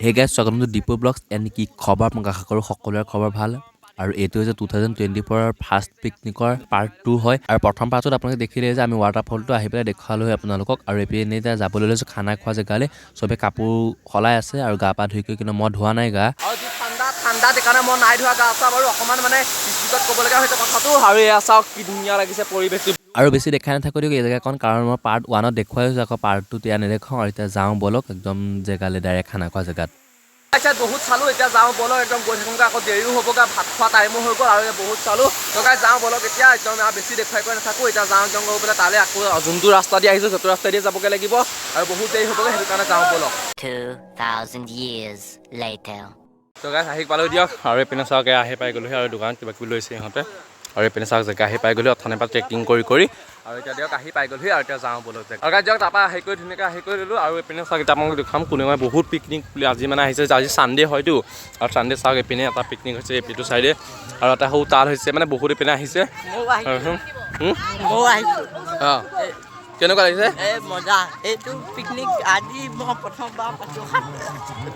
Hey guys স্বাগতম two depot blogs and কি খবৰ আপোনাক আশা কৰোঁ সকলোৰে খবৰ ভাল আৰু এইটো হৈছে 2024ৰ ফাৰ্ষ্ট পিকনিকৰ পাৰ্ট 2 হয় আৰু প্ৰথম পাৰ্টত আপোনালোকে দেখিলে যে আমি ৱাটাৰফলটো আহি পেলাই দেখুৱালোঁ আপোনালোকক আৰু এইপিনে এতিয়া যাবলৈ লৈছোঁ খানা খোৱা জেগালৈ চবে কাপোৰ সলাই আছে আৰু গা পা ধুই কৰি কিন্তু মই ধোৱা নাই গা আৰু যি ঠাণ্ডা সেইকাৰণে মই নাই ধোৱা গা চা বাৰু অকণমান মানে স্পীডত ক'বলগীয়া হৈছে কথাটো আৰু এয়া চাওক কি ধুনীয়া লাগিছে পৰিৱেশটো আৰু বেছি দেখাই নাথাকোঁ দিয়ক এই জেগাকণ কাৰণ মই পাৰ্ট 1ত দেখুৱাই হৈছোঁ আকৌ পাৰ্ট 2ত এতিয়া নেদেখাওঁ আৰু এতিয়া যাওঁ ব'লক একদম জেগালৈ ডাইৰেক্ট খানা খোৱা জেগাত বহুত চালোঁ এতিয়া যাওঁ ব'লক একদম গৈ থাকোঁগৈ আকৌ দেৰিও হ'বগৈ ভাত খোৱা টাইমো হৈ গ'ল আৰু বহুত চালোঁ তই যাওঁ ব'লক এতিয়া একদম বেছি দেখুৱাই কৰি নাথাকোঁ এতিয়া যাওঁ একদম গৈ পেলাই তালৈ আকৌ যোনটো ৰাস্তা দি আহিছোঁ সেইটো ৰাস্তা দি যাবগৈ লাগিব আৰু বহুত দেৰি হ'বগৈ সেইটো কাৰণে যাওঁ ব'লক 2000 years later. তই আহি পালোঁ দিয়ক আৰু এইপিনে চাওক আহি পাই গ'লোহি আৰু দোকানত কিবা কিবি লৈছে ইহঁতে আৰু এইপিনে চাওক জেগা আহি পাই গ'লো অথনিৰ পৰা ট্ৰেকিং কৰি আৰু এতিয়া দিয়ক আহি পাই গ'লহি আৰু এতিয়া যাওঁ ব'লক জেগা আৰু দিয়ক তাৰপৰা আহি কৰি ধুনীয়াকৈ আহি কৰি ল'লোঁ আৰু এইপিনে চাওক এতিয়া আপোনালোক দেখাম কোনোবাই বহুত পিকনিক বুলি আজি মানে আহিছে আজি ছানডে হয়তো আৰু ছানডে চাওক এইপিনে এটা পিকনিক হৈছে এইটো চাইডে আৰু এটা সৰু তাল হৈছে মানে বহুত এইপিনে আহিছে অঁ কেনেকুৱা লাগিছে মজা এইটো পিকনিক আজি মই প্ৰথমবাৰ পাইছোঁ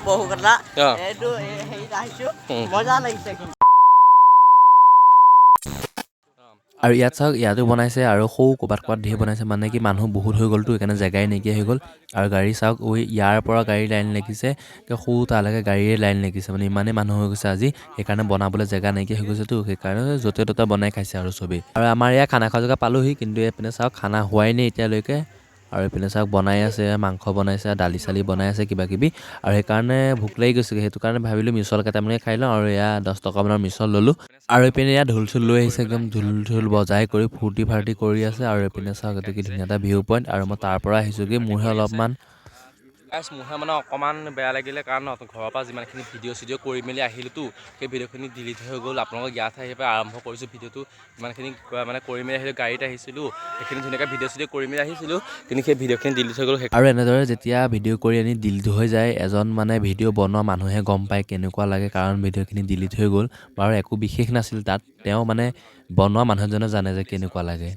বহুকতা এইটো হেৰিত আহিছোঁ মজা লাগিছে কিন্তু আৰু ইয়াত চাওক ইয়াতো বনাইছে আৰু সৌ ক'ৰবাত ধেৰ বনাইছে মানে কি মানুহ বহুত হৈ গ'লতো সেইকাৰণে জেগাই নাইকিয়া হৈ গ'ল আৰু গাড়ী চাওক ইয়াৰ পৰা গাড়ী লাইন লাগিছে সৌ তালৈকে গাড়ীৰে লাইন লাগিছে মানে ইমানেই মানুহ হৈ গৈছে আজি সেইকাৰণে বনাবলৈ জেগা নাইকিয়া হৈ গৈছেতো সেইকাৰণে য'তে ত'তে বনাই খাইছে আৰু চবেই আৰু আমাৰ ইয়াত খানা খোৱা জেগা পালোহি কিন্তু এইপিনে চাওক খানা হোৱাই নাই এতিয়ালৈকে আৰু এইপিনে চাওক বনাই আছে মাংস বনাইছে দালি চালি বনাই আছে কিবা কিবি আৰু সেইকাৰণে ভোক লাগি গৈছেগৈ সেইটো কাৰণে ভাবিলোঁ মিছল কেইটামানকে খাই লওঁ আৰু এয়া 10 টকামানৰ মিছল ল'লোঁ আৰু এইপিনে ইয়াত ঢোল চোল লৈ আহিছে একদম ঢোল বজাই কৰি ফূৰ্তি ফাৰ্তি কৰি আছে আৰু এইপিনে চাওক এইটো কি ধুনীয়া এটা ভিউ পইণ্ট আৰু মই তাৰ পৰা আহিছোঁগৈ মোৰহে অলপমান মোৰহে মানে অকণমান বেয়া লাগিলে কাৰণ ঘৰৰ পৰা যিমানখিনি ভিডিঅ' চিডিঅ' কৰি মেলি আহিলোঁতো সেই ভিডিঅ'খিনি ডিলিট হৈ গ'ল আপোনালোকক ইয়াত আহি পেলাই আৰম্ভ কৰিছোঁ ভিডিঅ'টো ইমানখিনি মানে কৰি মেলি আহিলোঁ গাড়ীত আহিছিলোঁ সেইখিনি ধুনীয়াকৈ ভিডিঅ' চিডিঅ' কৰি মেলি আহিছিলোঁ কিন্তু সেই ভিডিঅ'খিনি ডিলিট হৈ গ'ল আৰু এনেদৰে যেতিয়া ভিডিঅ' কৰি আনি ডিলিট হৈ যায় এজন মানে ভিডিঅ' বনোৱা মানুহে গম পায় কেনেকুৱা লাগে কাৰণ ভিডিঅ'খিনি ডিলিট হৈ গ'ল বাৰু একো বিশেষ নাছিল তাত তেওঁ মানে বনোৱা মানুহজনে জানে যে কেনেকুৱা লাগে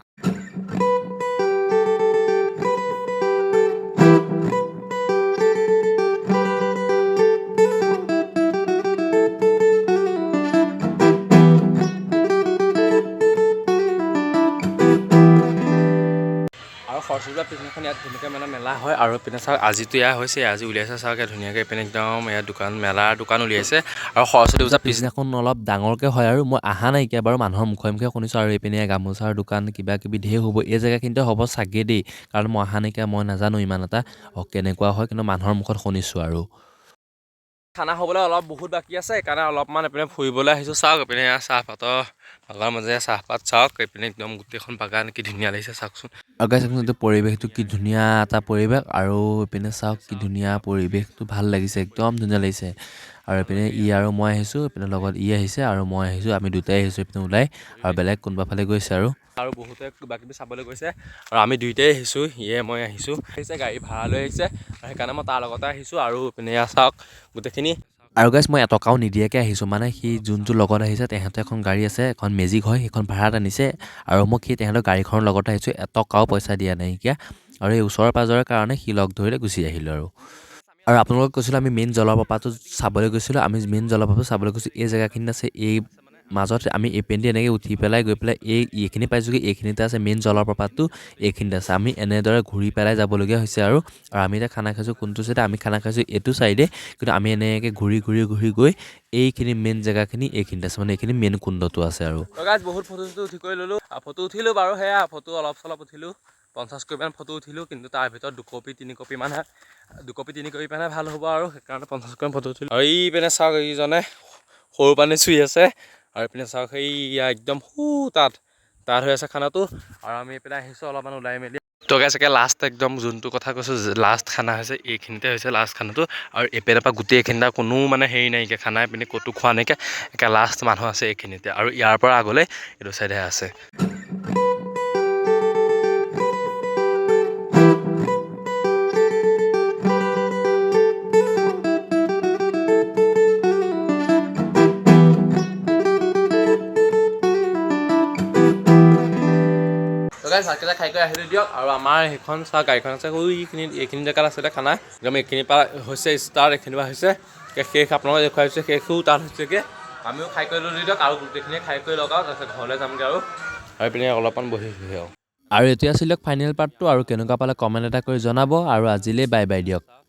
আৰু সৰস্বতী পিকনিকখন ইয়াত ধুনীয়াকৈ মানে মেলা হয় আৰু পিনে চাওক আজিতো এয়া হৈছে আজি উলিয়াইছে চাওক ধুনীয়াকৈ পিনে একদম ইয়াত মেলাৰ দোকান উলিয়াইছে আৰু সৰস্বতী পূজা পিছদিনাখন অলপ ডাঙৰকৈ হয় আৰু মই অহা নাইকিয়া বাৰু মানুহৰ মুখে মুখে শুনিছোঁ আৰু এইপিনে গামোচাৰ দোকান কিবা কিবি ধেৰ হ'ব এই জেগাখিনিতে হ'ব চাগে দেই কাৰণ মই অহা নাইকিয়া মই নাজানো ইমান এটা কেনেকুৱা হয় কিন্তু মানুহৰ মুখত শুনিছোঁ আৰু খানা হ'বলৈ অলপ বহুত বাকী আছে সেইকাৰণে অলপমান এইপিনে ফুৰিবলৈ আহিছোঁ চাওক এইপিনে চাহপাতৰ বাগানৰ মাজে চাহপাত চাওক এইপিনে একদম গোটেইখন বাগান কি ধুনীয়া লাগিছে চাওকচোন আৰু গাইছ এইটো পৰিৱেশটো কি ধুনীয়া এটা পৰিৱেশ আৰু এইপিনে চাওক কি ধুনীয়া পৰিৱেশটো ভাল লাগিছে একদম ধুনীয়া লাগিছে আৰু এইপিনে ই আৰু মই আহিছোঁ এইপিনে লগত ই আহিছে আৰু মই আহিছোঁ আমি দুটাই আহিছোঁ এইপিনে ওলাই আৰু বেলেগ কোনোবা ফালে গৈছে আৰু বহুতে কিবা কিবি চাবলৈ গৈছে আৰু আমি দুইটাই আহিছোঁ ইয়ে মই আহিছোঁ গাড়ী ভাড়া লৈ আহিছে আৰু সেইকাৰণে মই তাৰ লগতে আহিছোঁ আৰু এইপিনে চাওক গোটেইখিনি আৰু গাইছ মই এটকাও নিদিয়াকৈ আহিছোঁ মানে সি যোনটো লগত আহিছে তেহেঁতৰ এখন গাড়ী আছে এখন মেজিক হয় সেইখন ভাড়াত আনিছে আৰু মোক সি তেহেঁতৰ গাড়ীখনৰ লগতে আহিছোঁ এটকাও পইচা দিয়া নাইকিয়া আৰু এই ওচৰে পাঁজৰে কাৰণে সি লগ ধৰিলে গুচি আহিলোঁ আৰু আপোনালোকক কৈছিলোঁ আমি মেইন জলপ্ৰপাতটো চাবলৈ গৈছিলোঁ আমি মেইন জলপ্ৰপাত চাবলৈ গৈছোঁ এই জেগাখিনিত আছে এই মাজত আমি এইপিনেদি এনেকৈ উঠি পেলাই গৈ পেলাই এইখিনি পাইছোঁগৈ এইখিনিতে আছে মেইন জলপ্ৰপাতটো এইখিনিতে আছে আমি এনেদৰে ঘূৰি পেলাই যাবলগীয়া হৈছে আৰু আমি এতিয়া খানা খাইছোঁ কোনটো চাইডে আমি খানা খাইছোঁ এইটো চাইডে কিন্তু আমি এনেকৈ ঘূৰি গৈ এইখিনি মেইন জেগাখিনি এইখিনিতে আছে মানে এইখিনি মেইন কুণ্ডটো আছে আৰু বহুত ফটো উঠি কৰি ল'লোঁ ফটো উঠিলোঁ বাৰু সেয়া ফটো অলপ চলপ উঠিলোঁ 50 কপিমান ফটো উঠিলোঁ কিন্তু তাৰ ভিতৰত 2 কপি 3 কপি মানহে 2 কপি 3 কপি মানহে ভাল হ'ব আৰু সেইকাৰণে 50 কপিমান ফটো উঠিলোঁ আৰু এইপিনে চাওক এইজনে সৰু পানী চুই আছে আৰু এইপিনে চাওক সেইয়া একদম তাত হৈ আছে খানাটো আৰু আমি এইপিনে আহিছোঁ অলপমান ওলাই মেলি চাগে লাষ্ট একদম যোনটো কথা কৈছোঁ লাষ্ট খানা হৈছে এইখিনিতে হৈছে লাষ্ট খানাটো আৰু এইপিনৰ পৰা গোটেই এইখিনিতে কোনো মানে হেৰি নাইকিয়া খানা এইপিনে ক'তো খোৱা নাইকিয়া একে লাষ্ট মানুহ আছে এইখিনিতে আৰু ইয়াৰ পৰা আগলৈ এইটো চাইডে আছে চাহকেইটা খাই কৰি আহিলোঁ দিয়ক আৰু আমাৰ সেইখন চাহ গাড়ীখন আছে এইখিনি জেগাত আছিলে খানা একদম এইখিনিৰ পৰা হৈছে ষ্টাৰ্ট এইখিনিৰ পৰা হৈছে শেষ আপোনালোকে দেখুৱাই হৈছে শেষো তাত হৈছেগৈ আমিও খাই কৰি ল'লোঁ দিয়ক আৰু গোটেইখিনিয়ে খাই কৰি লগাওঁ তাৰপিছত ঘৰলৈ যামগৈ আৰু পিনে অলপমান বহিছোঁহি আৰু আৰু এতিয়া আছিলে ফাইনেল পাৰ্টটো আৰু কেনেকুৱা পালে কমেণ্ট এটা কৰি জনাব আৰু আজিলৈ বাই বাই দিয়ক